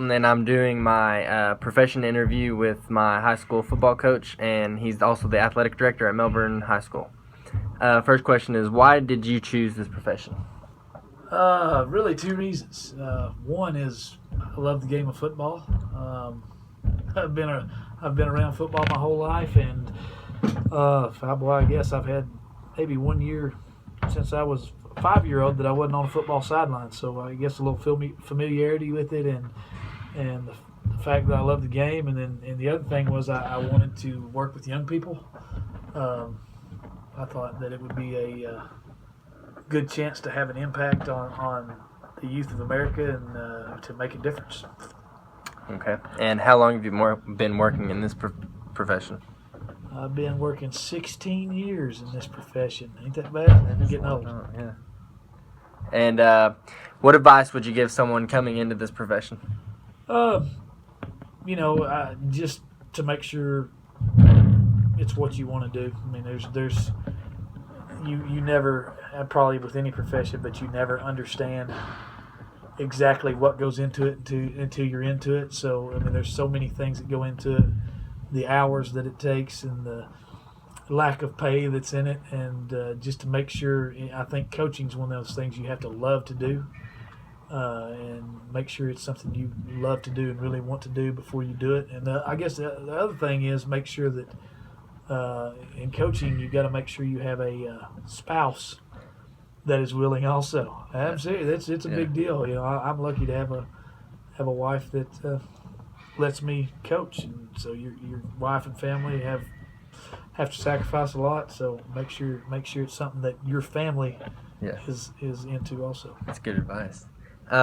Dalton, and I'm doing my profession interview with my high school football coach, and he's also the athletic director at Melbourne High School. First question is, why did you choose this profession? Really two reasons. One is I love the game of football. I've been around football my whole life, and I guess I've had maybe 1 year since I was a 5-year-old that I wasn't on a football sideline. So I guess a little familiarity with it, and the fact that I love the game, and the other thing was I wanted to work with young people. I thought that it would be a good chance to have an impact on the youth of America and to make a difference. Okay. And how long have you been working in this profession? I've been working 16 years in this profession. Ain't that bad? I'm getting old. Oh, yeah. And what advice would you give someone coming into this profession? Just to make sure it's what you want to do. I mean, there's you never, probably with any profession, but you never understand exactly what goes into it until you're into it. So, I mean, there's so many things that go into it, the hours that it takes and the lack of pay that's in it. And just to make sure, I think coaching is one of those things you have to love to do and make sure it's something you love to do and really want to do before you do it. And I guess the other thing is make sure that in coaching, you've got to make sure you have a spouse that is willing also. I'm serious. It's a big deal. You know, I'm lucky to have a wife that lets me coach, and so your wife and family have to sacrifice a lot. So make sure it's something that your family is into also. That's good advice.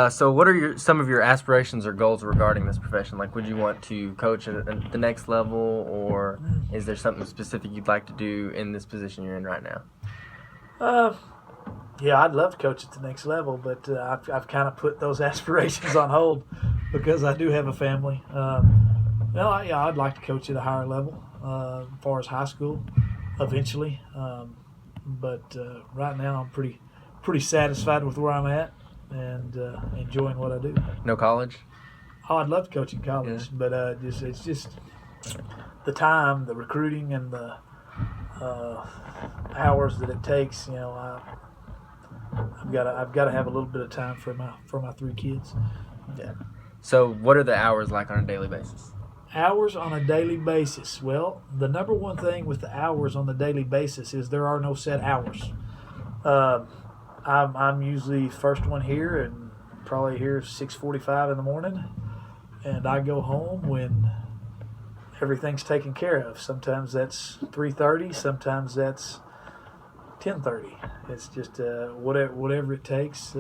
So what are some of your aspirations or goals regarding this profession? Like, would you want to coach at the next level, or is there something specific you'd like to do in this position you're in right now? Yeah, I'd love to coach at the next level, but I've kind of put those aspirations on hold because I do have a family. I'd like to coach at a higher level as far as high school eventually. But right now I'm pretty satisfied with where I'm at and enjoying what I do. No college? Oh, I'd love to coach in college, but it's just the time, the recruiting, and the hours that it takes. You know, I've got to have a little bit of time for my 3 kids. Yeah. So what are the hours like on a daily basis? Hours on a daily basis. Well, the number one thing with the hours on the daily basis is there are no set hours. I'm usually first one here and probably here 6:45 in the morning, and I go home when everything's taken care of. Sometimes that's 3:30, sometimes that's 10:30. It's just whatever it takes,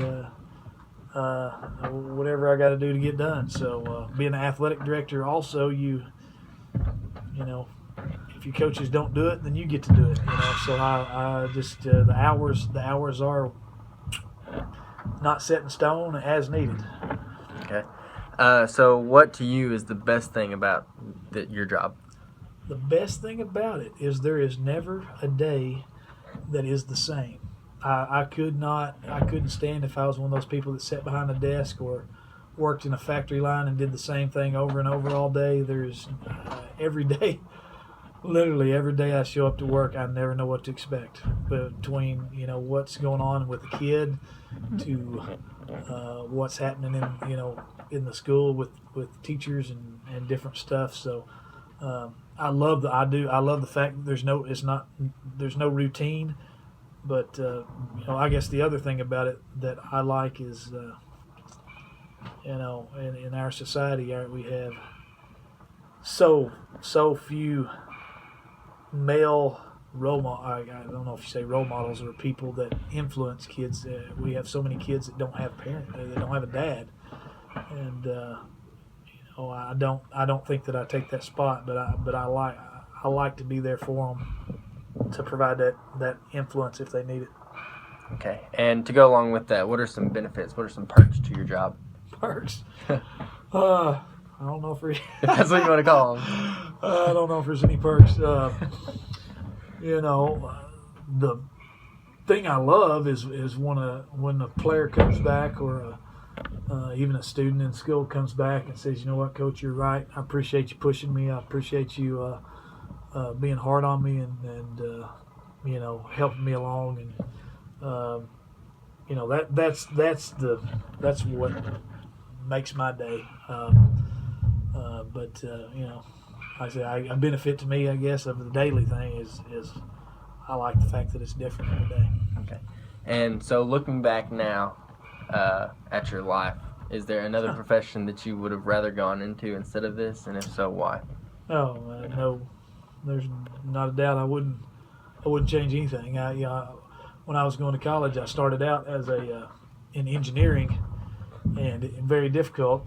whatever I got to do to get done. So being an athletic director, also you know, if your coaches don't do it, then you get to do it. You know, so I just the hours are not set in stone, as needed. Okay. So what to you is the best thing about your job? The best thing about it is there is never a day that is the same. I couldn't stand if I was one of those people that sat behind a desk or worked in a factory line and did the same thing over and over all day. There's every day, literally every day I show up to work, I never know what to expect. Between what's going on with the kid to what's happening in the school with teachers and different stuff. So I love the fact that there's no routine. But I guess the other thing about it that I like is in our society we have so few male role models. I don't know if you say role models or people that influence kids. We have so many kids that don't have parents, they don't have a dad, and I don't think that I take that spot, but I like to be there for them to provide that influence if they need it. Okay, and to go along with that, what are some benefits? What are some perks to your job? Perks? I don't know if that's what you want to call them. I don't know if there's any perks. The thing I love is when a player comes back or even a student in school comes back and says, you know what, Coach, you're right. I appreciate you pushing me. I appreciate you being hard on me and helping me along. And that's what makes my day. But like I say, a benefit to me, I guess, of the daily thing is I like the fact that it's different every day. Okay. And so looking back now at your life, is there another profession that you would have rather gone into instead of this? And if so, why? Oh, no, there's not a doubt I wouldn't change anything. When I was going to college, I started out as in engineering, and very difficult,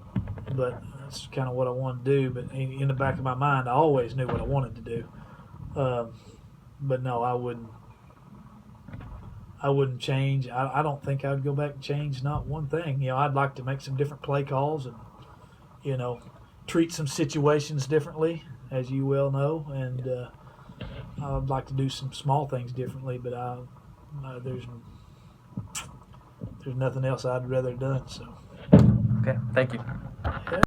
but that's kind of what I wanted to do. But in the back of my mind, I always knew what I wanted to do. But no, I wouldn't change. I don't think I would go back and change not one thing. I'd like to make some different play calls and, treat some situations differently, as you well know. And I'd like to do some small things differently, but there's nothing else I'd rather have done. So. Okay, thank you.